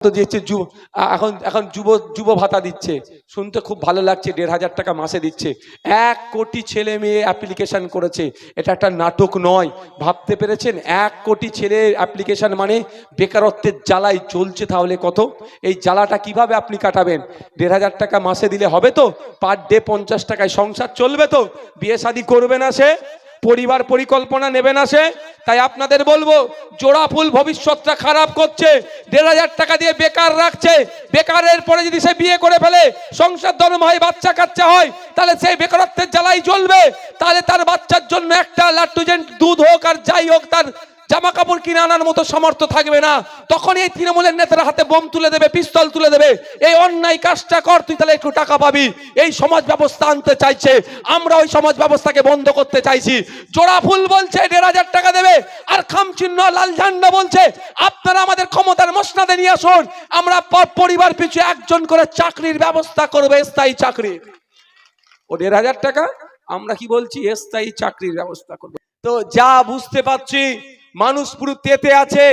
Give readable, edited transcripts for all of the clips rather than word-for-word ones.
তো দিচ্ছে এখন এখন যুব ভাতা দিচ্ছে, শুনতে খুব ভালো লাগছে। ১,৫০০ টাকা মাসে দিচ্ছে। ১ কোটি ছেলে মেয়ে অ্যাপ্লিকেশন করেছে। এটা একটা নাটক নয়, ভাবতে পেরেছেন? ১ কোটি ছেলে অ্যাপ্লিকেশন মানে বেকারত্বের জ্বালায় চলছে। তাহলে কত? এই জ্বালাটা কিভাবে আপনি কাটাবেন? ১,৫০০ টাকা মাসে দিলে হবে তো? পার ডে ৫০ টাকায় সংসার চলবে তো? বিয়ে শাদী করবে না সে? পরিবার পরিকল্পনা নেবে না সে? তাই আপনাদের বলবো, জোড়া ফুল ভবিষ্যৎটা খারাপ করছে। ১,৫০০ টাকা দিয়ে বেকার রাখছে। বেকারের পরে যদি সে বিয়ে করে ফেলে, সংসার ধর্ম হয়, বাচ্চা কাচ্চা হয়, তাহলে সেই বেকারত্বের জ্বালাই জ্বলবে। তাহলে তার বাচ্চার জন্য একটা লাট্টুজেন্ট দুধ হোক আর যাই হোক, তার জামা কাপড় কিনে আনার মতো সামর্থ্য থাকবে না। তখন এই তৃণমূলের নেতারা হাতে বোম তুলে দেবে, পিস্তল তুলে দেবে, এই অন্যায় কাজটা কর, তুই তাহলে একটু টাকা পাবি। এই সমাজ ব্যবস্থা আনতে চাইছে। আমরা ওই সমাজ ব্যবস্থাকে বন্ধ করতে চাইছি। জোড়া ফুল বলছে ১,৫০০ টাকা দেবে, আর খামচিহ্ন লাল ঝান্ডা বলছে আপনারা আমাদের ক্ষমতার মসনদে নিয়ে আসুন, আমরা পরিবার পিছু একজন করে চাকরির ব্যবস্থা করবে, স্থায়ী চাকরি। ও ১,৫০০ টাকা, আমরা কি বলছি? স্থায়ী চাকরির ব্যবস্থা করবে। তো যা বুঝতে পারছি, মানুষ পুরো তেতে আছে,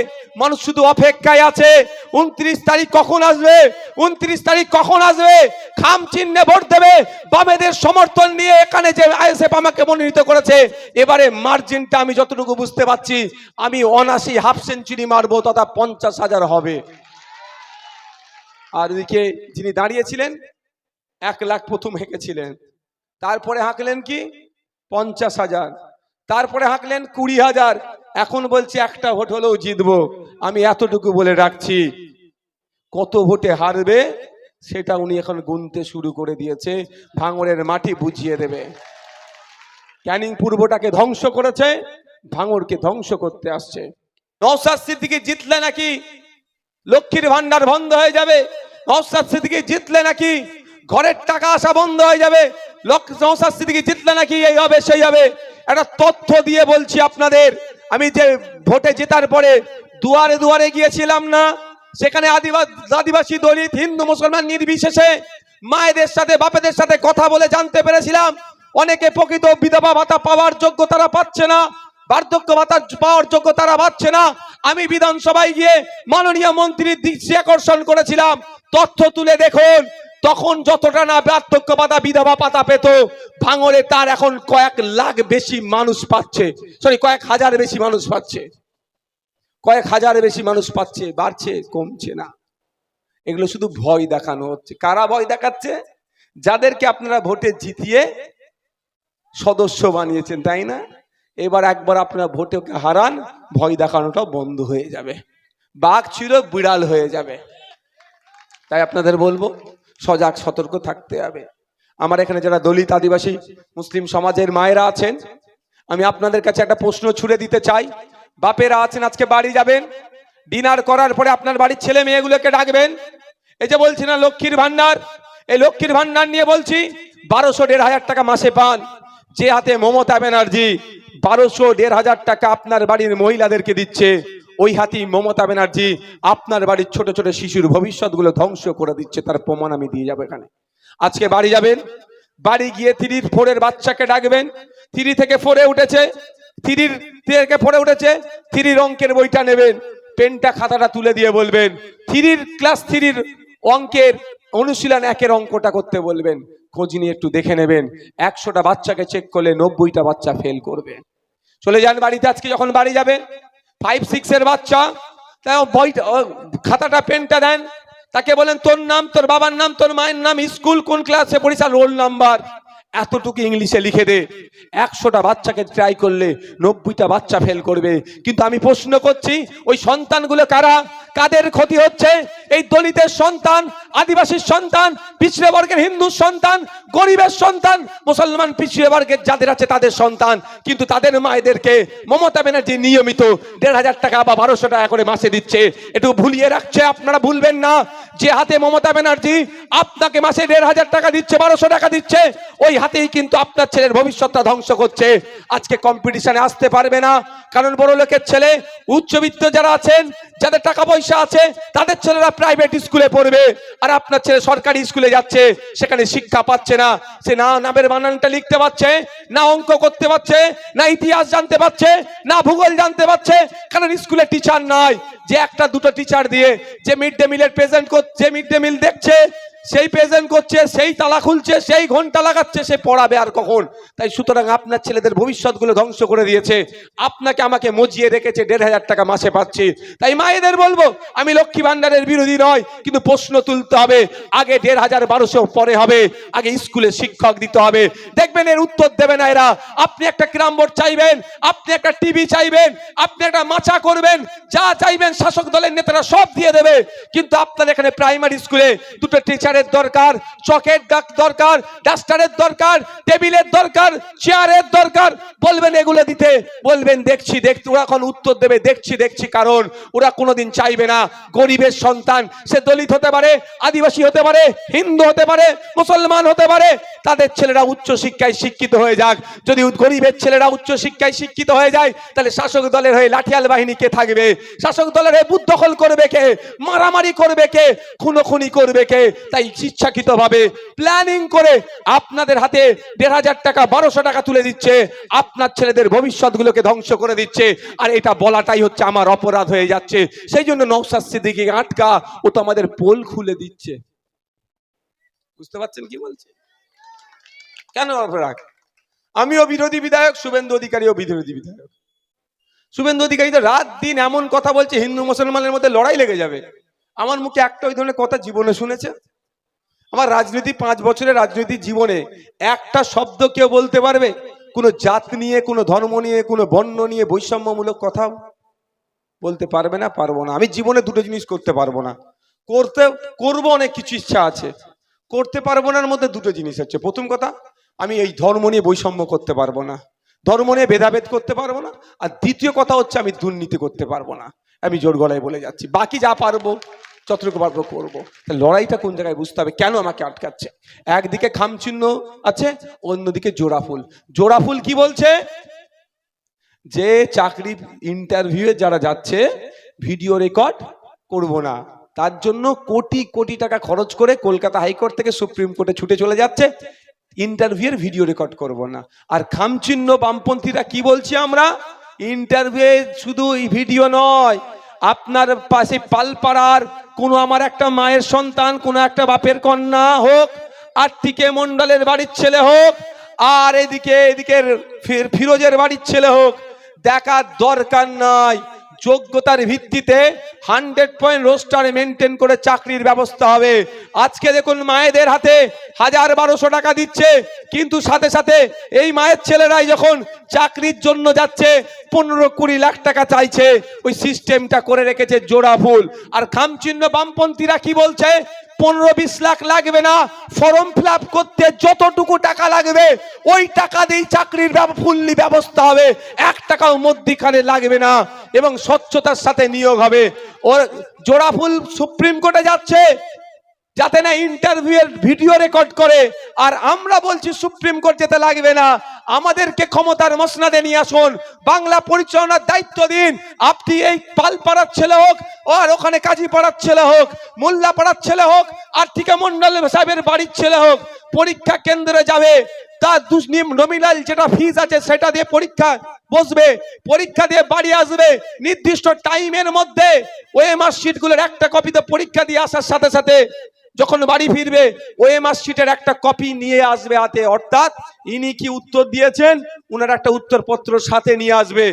মানুষ শুধু অপেক্ষায় আছে ২৯ তারিখ কখন আসবে, ২৯ তারিখ কখন আসবে, খাম চিহ্নে ভোট দেবে। বামেদের সমর্থন নিয়ে এখানে যে আইএসএফ আমাকে মনোনীত করেছে, এবারে মার্জিনটা আমি যতটুকু বুঝতে পারছি, আমি ৭৯ হাফ সেঞ্চুরি মারবো, তথা ৫০,০০০ হবে। আর এদিকে যিনি দাঁড়িয়েছিলেন ১ লাখ প্রথম হেঁকেছিলেন, তারপরে হাঁকলেন কি ৫০,০০০, তারপরে হাঁকলেন ২০,০০০, এখন বলছে একটা ভোট হলেও জিতবো। আমি এতটুকু বলে রাখছি, কত ভোটে হারবে সেটা উনি এখন গুনতে শুরু করে দিয়েছে। ভাঙড়ের মাটি বুঝিয়ে দেবে। ক্যানিং পূর্বটাকে ধ্বংস করেছে, ভাঙড়কে ধ্বংস করতে আসছে। নওশাদ সিদ্দিকী জিতলে নাকি লক্ষ্মীর ভান্ডার বন্ধ হয়ে যাবে, নওশাদ সিদ্দিকী জিতলে নাকি ঘরের টাকা আসা বন্ধ হয়ে যাবে, নওশাদ সিদ্দিকী জিতলে নাকি এই হবে সেই হবে। একটা তথ্য দিয়ে বলছি আপনাদের, আমি যে ভোটে জেতার পরে দুয়ারে দুয়ারে গিয়েছিলাম না, সেখানে আদিবাসী দলিত হিন্দু মুসলমান নির্বিশেষে মায়েদের সাথে বাপেদের সাথে কথা বলে জানতে পেরেছিলাম, অনেকে প্রকৃত বিধবা ভাতা পাওয়ার যোগ্য তারা পাচ্ছে না, বার্ধক্য ভাতা পাওয়ার যোগ্য তারা পাচ্ছে না। আমি বিধানসভায় গিয়ে মাননীয় মন্ত্রীর দৃষ্টি আকর্ষণ করেছিলাম, তথ্য তুলে দেখুন, তখন যতটা না বার্ধক্য ভাতা বিধবা ভাতা পেত, ভাঙড়ে তার এখন কয়েক লাখ বেশি মানুষ পাচ্ছে, কয়েক হাজার বেশি মানুষ পাচ্ছে, কয়েক হাজার বেশি মানুষ পাচ্ছে, বাড়ছে, কমছে না। এগুলো শুধু ভয় দেখানো হচ্ছে। কারা ভয় দেখাচ্ছে? যাদেরকে আপনারা ভোটে জিতিয়ে সদস্য বানিয়েছেন, তাই না? এবার একবার আপনারা ভোটে হারান, ভয় দেখানোটা বন্ধ হয়ে যাবে, বাঘ ছিল বিড়াল হয়ে যাবে। তাই আপনাদের বলবো, সজাগ সতর্ক থাকতে হবে। আমার এখানে যারা দলিত আদিবাসী মুসলিম সমাজের মায়েরা আছেন, আমি আপনাদের কাছে একটা প্রশ্ন ছুড়ে দিতে চাই। বাপেরা আছেন, আজকে বাড়ি যাবেন, ডিনার করার পরে আপনার বাড়ির ছেলে মেয়েগুলোকে ডাকবেন। এই যে বলছি না লক্ষ্মীর ভান্ডার, এই লক্ষ্মীর ভান্ডার নিয়ে বলছি ১২০০-১,৫০০ টাকা মাসে পান। যে হাতে মমতা ব্যানার্জি ১২০০-১,৫০০ টাকা আপনার বাড়ির মহিলাদেরকে দিচ্ছে, ওই হাতেই মমতা ব্যানার্জি আপনার বাড়ির ছোট ছোট শিশুর ভবিষ্যৎগুলো ধ্বংস করে দিচ্ছে। তার প্রমাণ আমি দিয়ে যাবো এখানে। আজকে বাড়ি যাবেন, বাড়ি গিয়ে 3-4 বাচ্চাকে ডাকবেন। 3 থেকে 4 উঠেছে, 3 থেকে 4 উঠেছে, 3 অঙ্কের বইটা নেবেন, পেনটা খাতাটা তুলে দিয়ে বলবেন, ক্লাস 3 অঙ্কের অনুশীলন 1-এর অঙ্কটা করতে বলবেন। খোঁজ নিয়ে একটু দেখে নেবেন, 100টা বাচ্চাকে চেক করলে 90টা বাচ্চা ফেল করবে। চলে যান বাড়িতে, আজকে যখন বাড়ি যাবেন 5-6 এর বাচ্চা, তাই বইটা খাতাটা পেনটা দেন, তাকে বলেন তোর নাম, তোর বাবার নাম, তোর মায়ের নাম, স্কুল কোন ক্লাসে পড়িস, রোল নাম্বার এতটুকু ইংলিশে লিখে দে। 100টা বাচ্চাকে ট্রাই করলে 90টা বাচ্চা ফেল করবে। কিন্তু আমি প্রশ্ন করছি, ওই সন্তানগুলো কারা? কাদের ক্ষতি হচ্ছে? এই দলিতের সন্তান, আদিবাসীর সন্তান, পিছিয়ে বর্গের হিন্দুর সন্তান, গরিবের সন্তান, মুসলমান পিছিয়ে বর্গের যাদের আছে তাদের সন্তান। কিন্তু তাদের মায়েদেরকে মমতা ব্যানার্জি নিয়মিত ১,৫০০ টাকা বা ১২০০ টাকা করে মাসে দিচ্ছে। একটু ভুলিয়ে রাখছে, আপনারা ভুলবেন না। যে হাতে মমতা ব্যানার্জি আপনাকে মাসে 1500 টাকা দিচ্ছে, 1200 টাকা দিচ্ছে, ওই হাতেই কিন্তু আপনার ছেলের ভবিষ্যৎটা ধ্বংস করছে। আজকে কম্পিটিশনে আসতে পারবে না, কারণ বড় লোকের ছেলে, উচ্চবিত্ত যারা আছেন, যাদের টাকা পয়সা আছে, তাদের ছেলেরা প্রাইভেট স্কুলে পড়বে, আর আপনার ছেলে সরকারি স্কুলে যাচ্ছে, সেখানে শিক্ষা পাচ্ছে না। সে না নামের বানানটা লিখতে পারছে, না অঙ্ক করতে পারছে, না ইতিহাস জানতে পারছে, না ভূগোল জানতে পারছে, কারণ স্কুলে টিচার নাই। যে একটা দুটো টিচার দিয়ে যে মিড ডে মিলের প্রেজেন্ট করছে, মিড ডে মিল দেখছে, সেই প্রেজেন্ট করছে, সেই তালা খুলছে, সেই ঘন্টা লাগাচ্ছে, সে পড়াবে আর কখন? তাই সুতরাং আপনার ছেলেদের ভবিষ্যৎগুলো ধ্বংস করে দিয়েছে, আপনাকে আমাকে মজিয়ে রেখেছে, 1500 টাকা মাসে পাচ্ছি। তাই মায়েদের বলবো, আমি লক্ষ্মী ভান্ডারের বিরোধী নয়, কিন্তু প্রশ্ন তুলতে হবে, আগে 1500 1200 পরে হবে, আগে স্কুলে শিক্ষক দিতে হবে। দেখবেন এর উত্তর দেবে না এরা। আপনি একটা ক্রাম বোর্ড চাইবেন, আপনি একটা টিভি চাইবেন, আপনি একটা মাচা করবেন, যা চাইবেন শাসক দলের নেতারা সব দিয়ে দেবে, কিন্তু আপনার এখানে প্রাইমারি স্কুলে দুটো টিচার দরকার, চকের দরকার, ডাস্টারের দরকার, টেবিলের দরকার, চেয়ারের দরকার, বলবেন এগুলো দিতে, বলবেন দেখছি দেখছি। ওরা এখন উত্তর দেবে দেখছি দেখছি, কারণ ওরা কোনোদিন চাইবে না গরিবের সন্তান, সে দলিত হতে পারে, আদিবাসী হতে পারে, হিন্দু হতে পারে, মুসলমান হতে পারে, তাদের ছেলেরা উচ্চ শিক্ষায় শিক্ষিত হয়ে যাক। যদি গরিবের ছেলেরা উচ্চ শিক্ষায় শিক্ষিত হয়ে যায়, তাহলে শাসক দলের হয়ে লাঠিয়াল বাহিনী কে থাকবে? শাসক দলের হয়ে বুথ দখল করবে কে? মারামারি করবে কে? খুনোখুনি করবে কে? তাই ইচ্ছাকৃতভাবে প্ল্যানিং করে আপনাদের হাতে 1500 টাকা 1200 টাকা তুলে দিচ্ছে, আপনার ছেলেদের ভবিষ্যৎগুলোকে ধ্বংস করে দিচ্ছে। আর এটা বলাটাই হচ্ছে আমার অপরাধ হয়ে যাচ্ছে। সেই জন্য নওশাদ সিদ্দিকী আটকা, ও তো আমাদের পোল খুলে দিচ্ছে। বুঝতে পারছেন কি বলছে? কেন অপরাধ? আমিও বিরোধী বিধায়ক, শুভেন্দু অধিকারীও বিরোধী বিধায়ক। শুভেন্দু অধিকারী তো রাত দিন এমন কথা বলছে, হিন্দু মুসলমানের মধ্যে লড়াই লেগে যাবে। আমার মুখে একটা ওই ধরনের কথা জীবনে শুনেছে? আমার রাজনীতি 5 বছরের রাজনীতি জীবনে একটা শব্দ কেউ বলতে পারবে কোনো জাত নিয়ে, কোনো ধর্ম নিয়ে, কোনো বর্ণ নিয়ে বৈষম্যমূলক কথা বলতে পারবে না? পারবো না। আমি জীবনে দুটো জিনিস করতে পারবো না। করবো অনেক কিছু ইচ্ছা আছে, করতে পারবো না। মধ্যে দুটো জিনিস হচ্ছে, প্রথম কথা, আমি এই ধর্ম নিয়ে বৈষম্য করতে পারবো না, ধর্ম নিয়ে ভেদাভেদ করতে পারবো না। আর দ্বিতীয় কথা হচ্ছে, আমি দুর্নীতি করতে পারবো না। আমি জোর গলায় বলে যাচ্ছি, বাকি যা পারবো যতটুকু পারবো করবো। লড়াইটা কোন জায়গায় বুঝতে হবে, কেন আমাকে আটকাচ্ছে। একদিকে খামচিহ্ন আছে, অন্যদিকে জোড়া ফুল। জোড়া ফুল কি বলছে? যে চাকরি ইন্টারভিউয়ে যারা যাচ্ছে ভিডিও রেকর্ড করব না, তার জন্য কোটি কোটি টাকা খরচ করে কলকাতা হাইকোর্ট থেকে সুপ্রিম কোর্টে ছুটে চলে যাচ্ছে, ইন্টারভিউয়ের ভিডিও রেকর্ড করব না। আর খামচিহ্ন বামপন্থীরা কি বলছি আমরা? ইন্টারভিউ শুধু ভিডিও নয়, আপনার পাশে পালপাড়ার কোনো আমার একটা মায়ের সন্তান, কোনো একটা বাপের কন্যা হোক, আর্থিকে মন্ডলের বাড়ির ছেলে হোক, আর এদিকের ফিরোজের বাড়ির ছেলে হোক, দেখার দরকার নাই। যোগ্যতার ভিত্তিতে 100 রোস্টার মেনটেন করে চাকরির ব্যবস্থা হবে। আজকে দেখুন মায়েদের হাতে 1000-1200 টাকা দিচ্ছে, কিন্তু সাথে সাথে এই মায়ের ছেলেরাই যখন চাকরির জন্য যাচ্ছে 15-20 লাখ টাকা চাইছে। ওই সিস্টেমটা করে রেখেছে জোড়া ফুল। আর খামচিহ্ন বামপন্থীরা কি বলছে? 15-20 লাখ লাগবে না, ফর্ম ফিল আপ করতে যতটুকু টাকা লাগবে ওই টাকা দিয়ে চাকরির ফুল্লি ব্যবস্থা হবে, 1 টাকাও মধ্যিখানে লাগবে না, এবং স্বচ্ছতার সাথে নিয়োগ হবে। ওর জোড়া ফুল সুপ্রিম কোর্টে যাচ্ছে যাতে না ইন্টারভিউয়ের ভিডিও রেকর্ড করে। আর আমরা বলছি সুপ্রিম কোর্ট যেতে লাগবে না, আমাদেরকে ক্ষমতার মসনাদে নিয়ে আসুন, বাংলা পরিচালনার দায়িত্ব দিন। আপনি এই পালপাড়ার ছেলে হোক, আর ওখানে কাজীপাড়ার ছেলে হোক, মোল্লাপাড়ার ছেলে হোক, আর্থিকা মন্ডল সাহেবের বাড়ির ছেলে হোক, পরীক্ষা কেন্দ্রে যাবে, তার নমিনাল যেটা ফিজ আছে সেটা দিয়ে পরীক্ষা বসবে, পরীক্ষা দিয়ে বাড়ি আসবে নির্দিষ্ট টাইমের মধ্যে। ওএমআর শিটগুলোর একটা কপিতে পরীক্ষা দিয়ে আসার সাথে সাথে যখন বাড়ি ফিরবে ওএমআর শিটের একটা কপি নিয়ে আসবে হাতে। অর্থাৎ ইনি কি উত্তর দিয়েছেন, উনার একটা উত্তরপত্র সাথে নিয়ে আসবে।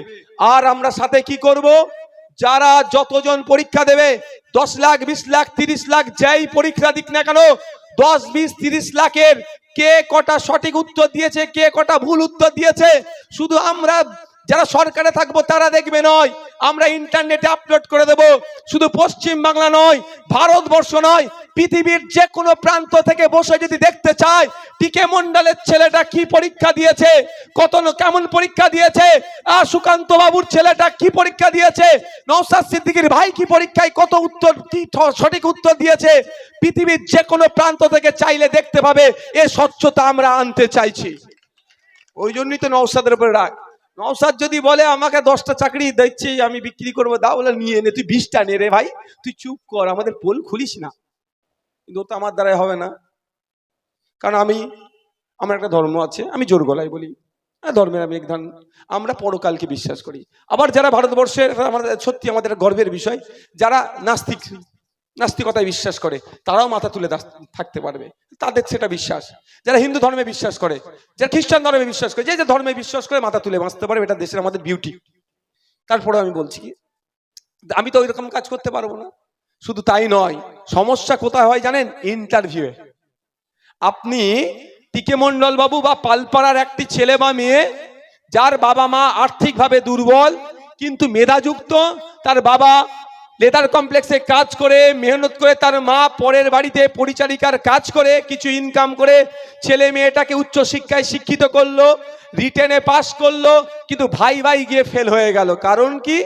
আর আমরা সাথে কি করব? যারা যতজন পরীক্ষা দেবে, 10 লাখ 20 লাখ 30 লাখ যাই পরীক্ষা দিক না কেন, 10 20 30 লাখের কে কটা সঠিক উত্তর দিয়েছে, কে কটা ভুল উত্তর দিয়েছে, শুধু আমরা যারা সরকারে থাকবো তারা দেখবে নয়, আমরা ইন্টারনেটে আপলোড করে দেব। শুধু পশ্চিম বাংলা নয়, ভারতবর্ষ নয়, পৃথিবীর যে কোনো প্রান্ত থেকে বসে যদি দেখতে চায় টিকে মন্ডলের ছেলেটা কি পরীক্ষা দিয়েছে, কেমন পরীক্ষা দিয়েছে, সুকান্ত বাবুর ছেলেটা কি পরীক্ষা দিয়েছে, নওশাদ সিদ্দিকীর ভাই কি পরীক্ষায় কত উত্তর, কি সঠিক উত্তর দিয়েছে, পৃথিবীর যে কোনো প্রান্ত থেকে চাইলে দেখতে পাবে। এ স্বচ্ছতা আমরা আনতে চাইছি। ওই জন্যই তো নওশাদের উপরে রাগ। নওশাদ যদি বলে আমাকে 10টা চাকরি দিচ্ছি আমি বিক্রি করবো, দাও বলে নিয়ে নে, তুই 20টা নে রে ভাই, তুই চুপ কর, আমাদের পোল খুলিস না। কিন্তু তো আমার দ্বারাই হবে না, কারণ আমার একটা ধর্ম আছে, আমি জোর গলায় বলি ধর্মের আমি একজন, আমরা পরকালকে বিশ্বাস করি। আবার যারা ভারতবর্ষের, আমাদের সত্যি আমাদের গর্বের বিষয়, যারা নাস্তিকতায় বিশ্বাস করে তারাও মাথা তুলে থাকতে পারবে, তাদের সেটা বিশ্বাস। যারা হিন্দু ধর্মে বিশ্বাস করে, যারা খ্রিস্টান ধর্মে বিশ্বাস করে, যে ধর্মে বিশ্বাস করে মাথা তুলে বাঁচতে পারবে, এটা দেশের আমাদের বিউটি। তারপরে আমি বলছি কি, আমি তো ওই রকম কাজ করতে পারবো না। শুধু তাই নয়, সমস্যা কোথায় হয় জানেন? ইন্টারভিউয়ে। আপনি টিকে মন্ডল বাবু বা পালপাড়ার একটি ছেলে বা মেয়ে যার বাবা মা আর্থিকভাবে দুর্বল কিন্তু মেধাযুক্ত, তার বাবা লেদার কমপ্লেক্সে কাজ করে মেহনত করে, তার মা পরের বাড়িতে পরিচারিকার কাজ করে কিছু ইনকাম করে ছেলে মেয়েটাকে উচ্চ শিক্ষায় শিক্ষিত করলো, রিটেনে পাস করলো, কিন্তু ভাই গিয়ে ফেল হয়ে গেল। কারণ কি?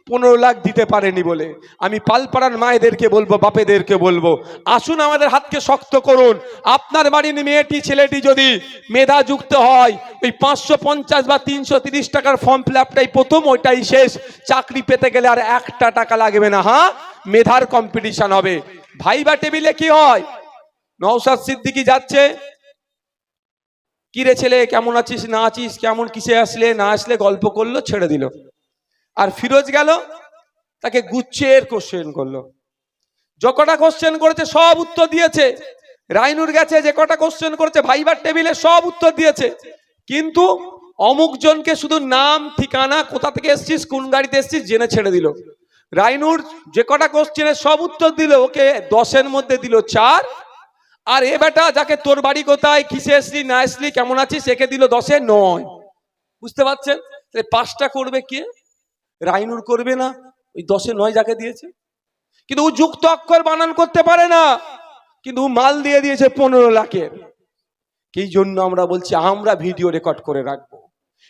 15 লাখ দিতে পারেনি বলে। আমি পালপাড়ার মায়েদেরকে বলবো, বাপেদেরকে বলবো, আসুন আমাদের হাতকে শক্ত করুন। আপনার বাড়ির মেয়েটি ছেলেটি যদি মেধাযুক্ত হয়, ওই 550 বা 330 টাকার ফর্ম ফিল আপটাই প্রথম, ওইটাই শেষ। চাকরি পেতে গেলে আর 1টা টাকা লাগবে না। হ্যাঁ, মেধার কম্পিটিশন হবে। ভাইবা টেবিলে কি হয়? নওশাদ সিদ্দিকী যাচ্ছে, কিরে ছেলে কেমন আছিস না আছিস, কেমন কিসে আসলে না আসলে গল্প করলো, ছেড়ে দিল। আর ফিরোজ গেল, তাকে গুচ্ছের কোশ্চেন করলো, যে কটা কোশ্চেন করেছে সব উত্তর দিয়েছে। রাইনুর গেছে, যে কটা কোশ্চেন করেছে ভাইবার টেবিলে সব উত্তর দিয়েছে, কিন্তু অমুক জনকে শুধু নাম, ঠিকানা, কোথা থেকে এসছিস, কোন গাড়িতে এসছিস জেনে ছেড়ে দিল। রাইনুর যে কটা কোশ্চেনের সব উত্তর দিল, ওকে 10-এর মধ্যে দিল 4। আর এ বেটা যাকে তোর বাড়ি কোথায়, কিসে এসলি না এসলি, কেমন আছিস, একে দিল 10-এ 9। বুঝতে পারছেন? 5টা করবে কে? রাইনুর করবে না, ওই 10-এ 9 যাকে দিয়েছে। কিন্তু ও যুক্ত অক্ষর বানান করতে পারে না, কিন্তু মাল দিয়ে দিয়েছে 15 লাখের। এই জন্য আমরা বলছি, আমরা ভিডিও রেকর্ড করে রাখবো।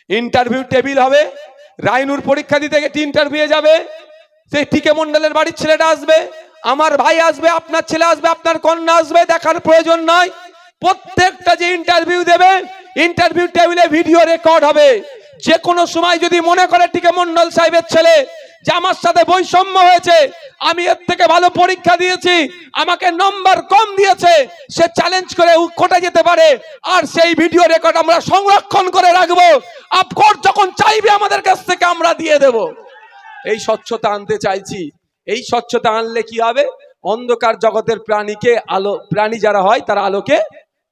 ইন্টারভিউ টেবিল হবে, রাইনুর পরীক্ষা দিতে গিয়ে ইন্টারভিউ যাবে, সেই টিকে মন্ডলের বাড়ির ছেলেটা আসবে, আমার ভাই আসবে, আপনার ছেলে আসবে, আপনার কন্যা আসবে, দেখার প্রয়োজন নাই। প্রত্যেকটা যে ইন্টারভিউ দেবে, ইন্টারভিউ টেবিলে ভিডিও রেকর্ড হবে। যে কোনো সময় যদি মনে করে টিকে মন্ডল সাহেবের ছেলে যে আমার সাথে বৈষম্য হয়েছে, আমি এর থেকে ভালো পরীক্ষা দিয়েছি, আমাকে নম্বর কম দিয়েছে, সে চ্যালেঞ্জ করে কোর্টে যেতে পারে। আর সেই ভিডিও রেকর্ড আমরা সংরক্ষণ করে রাখবো। কোর্ট যখন চাইবে আমাদের কাছ থেকে আমরা দিয়ে দেব। এই স্বচ্ছতা আনতে চাইছি। এই স্বচ্ছতা আনলে কি হবে? অন্ধকার জগতের প্রাণী যারা হয় তারা আলোকে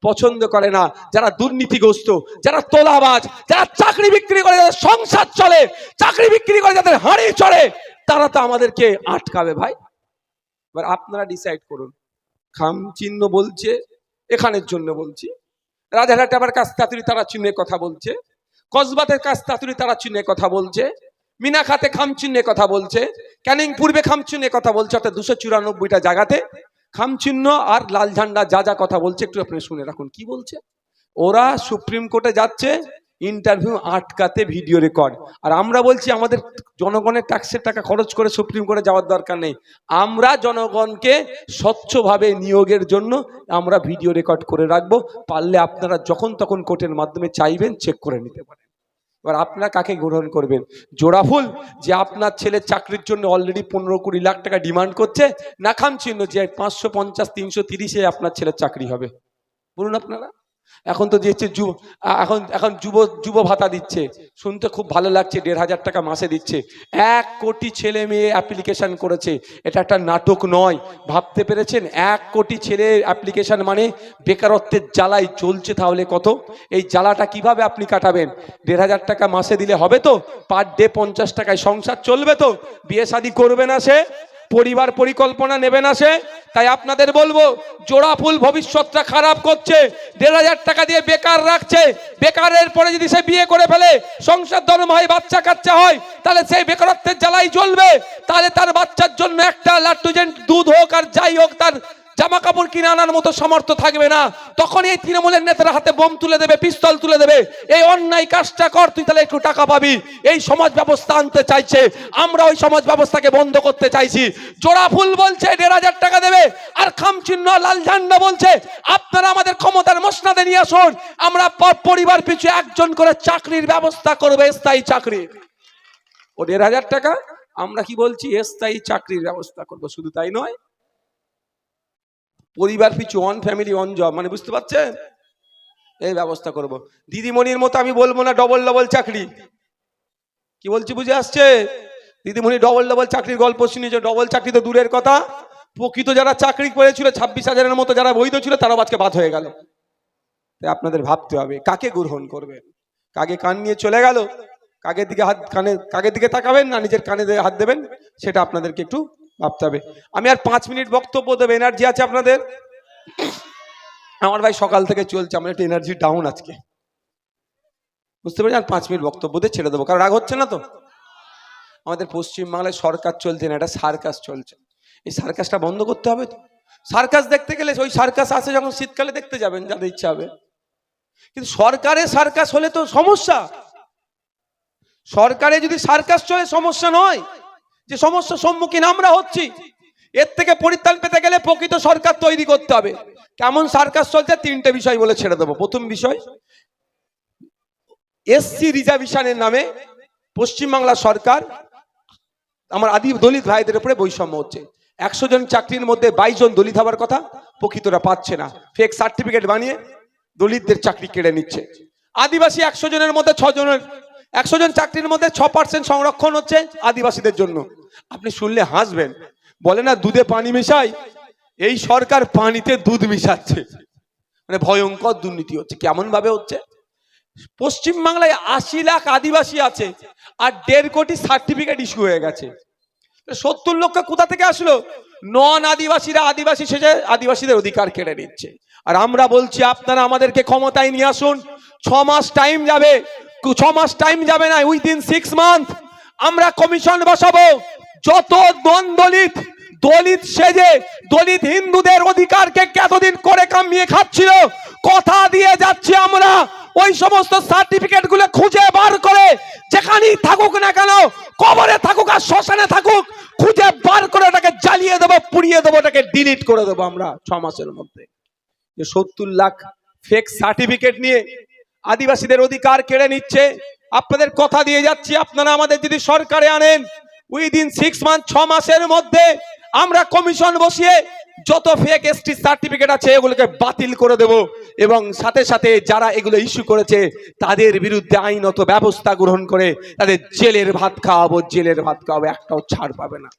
পছন্দ করে না। যারা দুর্নীতিগ্রস্ত, যারা তোলাবাজ, যারা চাকরি বিক্রি করে যাদের সংসার চলে, চাকরি বিক্রি করে যাদের হাঁড়ি চড়ে, তারা তো আমাদেরকে আটকাবে ভাই। এবার আপনারা ডিসাইড করুন। খাম চিহ্ন বলছে, এখানের জন্য বলছি, রাজারহাটে আবার কাস্তাতুরি তারা চিহ্নের কথা বলছে, কসবাতের কাস্তাতুরি তারা চিহ্নের কথা বলছে, মিনাখাতে খাম চিহ্নের কথা বলছে, ক্যানিং পূর্বে খাম চিহ্নের কথা বলছে। অর্থাৎ 294টা জায়গাতে খাম চিহ্ন আর লাল ঝান্ডা যা কথা বলছে একটু আপনি শুনে রাখুন কি বলছে। ওরা সুপ্রিম কোর্টে যাচ্ছে ইন্টারভিউ আটকাতে, ভিডিও রেকর্ড। আর আমরা বলছি আমাদের জনগণের ট্যাক্সের টাকা খরচ করে সুপ্রিম কোর্টে যাওয়ার দরকার নেই। আমরা জনগণকে স্বচ্ছভাবে নিয়োগের জন্য আমরা ভিডিও রেকর্ড করে রাখবো। পারলে আপনারা যখন তখন কোর্টের মাধ্যমে চাইবেন চেক করে নিতে পারেন। এবার আপনারা কাকে গ্রহণ করবেন? জোড়াফুল যে আপনার ছেলের চাকরির জন্য অলরেডি 15-20 লাখ টাকা ডিমান্ড করছে, না খাম চিহ্ন যে 550-330-এ আপনার ছেলের চাকরি হবে? বলুন আপনারা। এখন তো দিচ্ছে এখন যুব ভাতা দিচ্ছে, শুনতে খুব ভালো লাগছে, 1,500 টাকা মাসে দিচ্ছে। 1 কোটি ছেলে মেয়ে অ্যাপ্লিকেশন করেছে, এটা একটা নাটক নয়। ভাবতে পেরেছেন? 1 কোটি ছেলে অ্যাপ্লিকেশন মানে বেকারত্বের জ্বালাই চলছে। তাহলে কত? এই জ্বালাটা কিভাবে আপনি কাটাবেন? 1,500 টাকা মাসে দিলে হবে তো? পার ডে 50 টাকায় সংসার চলবে তো? বিয়ে শাদী করবে না সে? পরিবার পরিকল্পনা নেবে না সে। তাই আপনাদের বলবো, জোড়া ফুল ভবিষ্যৎটা খারাপ করছে, 1,500 টাকা দিয়ে বেকার রাখছে। বেকারের পরে যদি সে বিয়ে করে ফেলে, সংসার ধর্ম হয়, বাচ্চা কাচ্চা হয়, তাহলে সেই বেকারত্বের জ্বালাই জ্বলবে। তাহলে তার বাচ্চার জন্য একটা লাট্টুজেন্ট দুধ হোক আর যাই হোক, তার জামা কাপড় কিনে আনার মতো সামর্থ্য থাকবে না। তখন এই তৃণমূলের নেতারা হাতে বোম তুলে দেবে, পিস্তল তুলে দেবে, এই অন্যায় কাজটা কর, তুই তাহলে একটু টাকা পাবি। এই সমাজ ব্যবস্থা আনতে চাইছে, আমরা ওই সমাজ ব্যবস্থাকে বন্ধ করতে চাইছি। জোড়া ফুল বলছে 1,500 টাকা দেবে, আর খামচিহ্ন লাল ঝান্ডা বলছে আপনারা আমাদের ক্ষমতার মসনদে নিয়ে আসুন, আমরা পরিবার পিছু একজন করে চাকরির ব্যবস্থা করবে, স্থায়ী চাকরি। ও 1,500 টাকা, আমরা কি বলছি, স্থায়ী চাকরির ব্যবস্থা করবো। শুধু তাই নয়, পরিবার পিছু অন ফ্যামিলি অন জব, মানে বুঝতে পারছেন, এই ব্যবস্থা করব। দিদিমণির মতো আমি বলবো না ডবল ডবল চাকরি, কি বলছি বুঝে আসছে? দিদিমণি ডবল ডবল চাকরির গল্প শুনেছে, ডবল চাকরি তো দূরের কথা, প্রকৃত যারা চাকরি করেছিল 26,000-এর মতো যারা বৈধ ছিল, তারাও আজকে বাদ হয়ে গেল। তাই আপনাদের ভাবতে হবে কাকে গ্রহণ করবেন। কাকে কান নিয়ে চলে গেল, কাকের দিকে হাত, কাকের দিকে তাকাবেন না নিজের কানে হাত দেবেন, সেটা আপনাদেরকে একটু ভাবতে হবে। আমি আর 5 মিনিট বক্তব্য দেব, এনার্জি আছে আপনাদের? আমার ভাই সকাল থেকে চলছে, আমার একটু এনার্জি ডাউন আজকে, বুঝতে পারছি। আর 5 মিনিট বক্তব্য দিয়ে ছেড়ে দেবো, কারণ রাগ হচ্ছে না তো? আমাদের পশ্চিমবাংলায় সরকার চলছে না, একটা সার্কাস চলছে, এই সার্কাসটা বন্ধ করতে হবে তো। সার্কাস দেখতে গেলে ওই সার্কাস আছে যখন শীতকালে দেখতে যাবেন, যাদের ইচ্ছা হবে, কিন্তু সরকারের সার্কাস হলে তো সমস্যা। সরকারে যদি সার্কাস চলে সমস্যা নয়, যে সমস্যার সম্মুখীন আমরা হচ্ছি। এর থেকে পরিত্রাণ পেতে গেলে প্রকৃত সরকার তৈরি করতে হবে। কেমন সার্কাস চলছে 3টে বিষয় বলে ছেড়ে দেবো। প্রথম বিষয়, এসসি রিজার্ভেশনের নামে পশ্চিমবাংলা সরকার আমার আদি দলিত ভাইদের উপরে বৈষম্য হচ্ছে। 100 জন চাকরির মধ্যে 22 জন দলিত হওয়ার কথা, প্রকৃতরা পাচ্ছে না, ফেক সার্টিফিকেট বানিয়ে দলিতদের চাকরি কেড়ে নিচ্ছে। আদিবাসী 100 জনের মধ্যে 6 জনের, 100 জন চাকরির মধ্যে 6% সংরক্ষণ হচ্ছে আদিবাসীদের জন্য। আপনি শুনলে হাসবেন, বলে না দুধে পানি মেশাই, এই সরকার পানিতে দুধ মিশাচ্ছে, মানে ভয়ঙ্কর দুর্নীতি হচ্ছে। কেমন ভাবে হচ্ছে? পশ্চিমবাংলায় 80 লাখ আদিবাসী আছে, আর 1.5 কোটি সার্টিফিকেট ইস্যু হয়ে গেছে। 70 লক্ষ কোথা থেকে আসলো? নন আদিবাসীরা আদিবাসী সেজে আদিবাসীদের অধিকার কেড়ে নিচ্ছে। আর আমরা বলছি আপনারা আমাদেরকে ক্ষমতায় নিয়ে আসুন। 6 মাস টাইম যাবে, 6 মাস টাইম যাবে না, উইদিন 6 মান্থ আমরা কমিশন বসাবো। যত দলিত দলিত সেজে দলিত হিন্দুদের অধিকারকে এতদিন করে কামিয়ে খাচ্ছিল, কথা দিয়ে যাচ্ছি আমরা ওই সমস্ত সার্টিফিকেট গুলো খুঁজে বার করে, যেখানেই থাকুক না কেন, কবরে থাকুক আর শ্মশানে থাকুক, খুঁজে বার করে ওটাকে জ্বালিয়ে দেবো, পুড়িয়ে দেবো, ওটাকে ডিলিট করে দেবো আমরা 6 মাসের মধ্যে। 70 লাখ ফেক সার্টিফিকেট নিয়ে আদিবাসীদের অধিকার কেড়ে নিচ্ছে। আপনাদের কথা দিয়ে যাচ্ছি, আপনারা আমাদের যদি সরকারে আনেন, উইদিন 6 মান্থ 6 মাসের মধ্যে আমরা কমিশন বসিয়ে যত ফেক এসটি সার্টিফিকেট আছে এগুলোকে বাতিল করে দেব, এবং সাথে সাথে যারা এগুলো ইস্যু করেছে তাদের বিরুদ্ধে আইনত ব্যবস্থা গ্রহণ করে তাদের জেলের ভাত খাওয়াবো, একটাও ছাড় পাবে না।